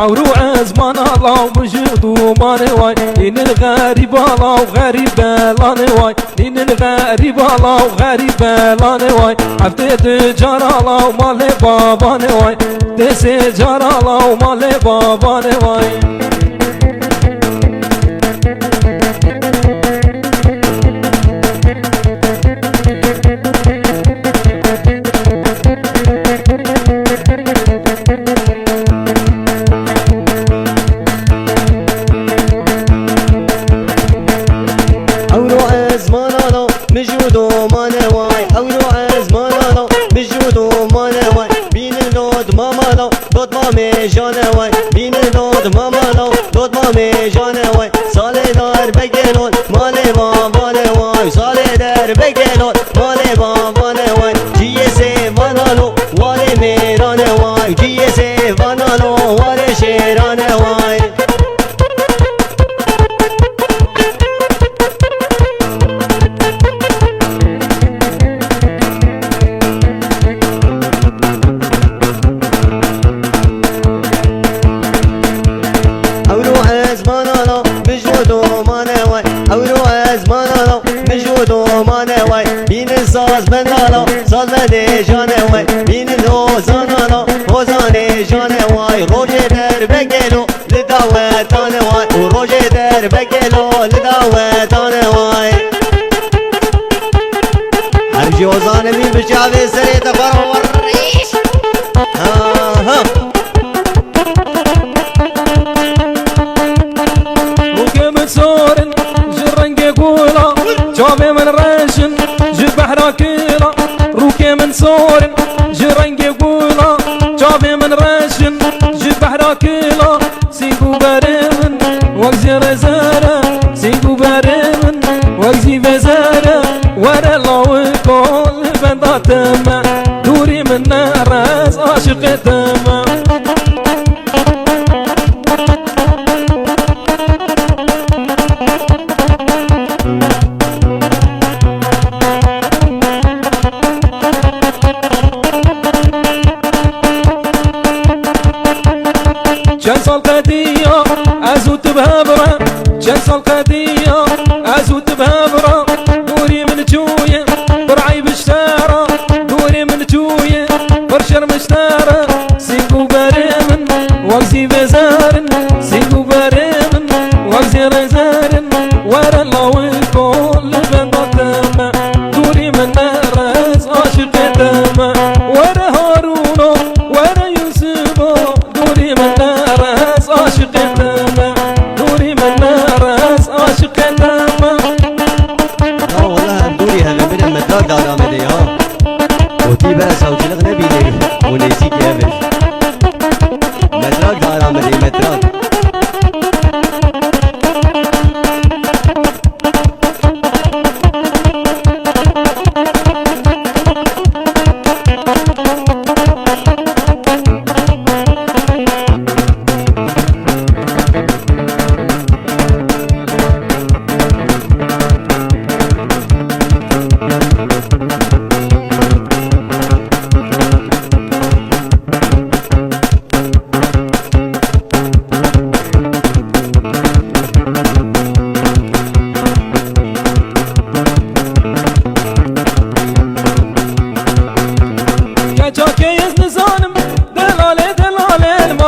عورو عزمان الله وجود ومان واي لين الغريب الله وغريب لان واي لين الغريب الله وغريب لان واي عبد جار الله ومال بابان واي دس جار الله ومال بابان واي دوري من راس عاشق تمام جنس القضية أزوت بهبرة جنس القضية أزوت بهبرة دوري من جوية برعي بالشارع دوري من جوية برشر مشتارة سيقو بريمن وقزي بزارن سيقو بريمن وقزي رزارن ورا الله والكل بنطمة دوري من راس عاشق تمة ورا هارونو ورا يوسفو دوري من راس عاشق تمة دوري من راس عاشق تمة. لا والله دوري هذا من المدرك على مديها وتي بس او جلغ نبي ونسيك يا مش مدرك على مدي مدرك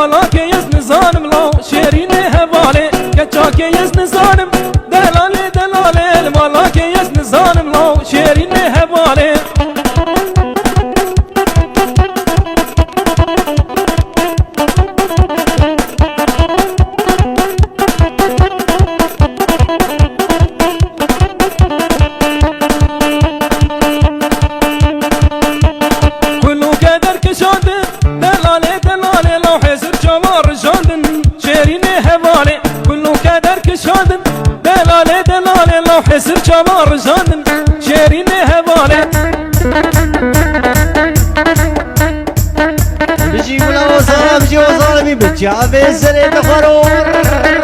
مالاك يزن زانم لو شيرين هبالي كتشاك يزن زانم دلالي دلالي مالاك يزن زانم لو شيرين هبالي حسر جمار جاندن شيرين هبالي بجي ولا وصار بجي وصار بجي عبي سري بخرور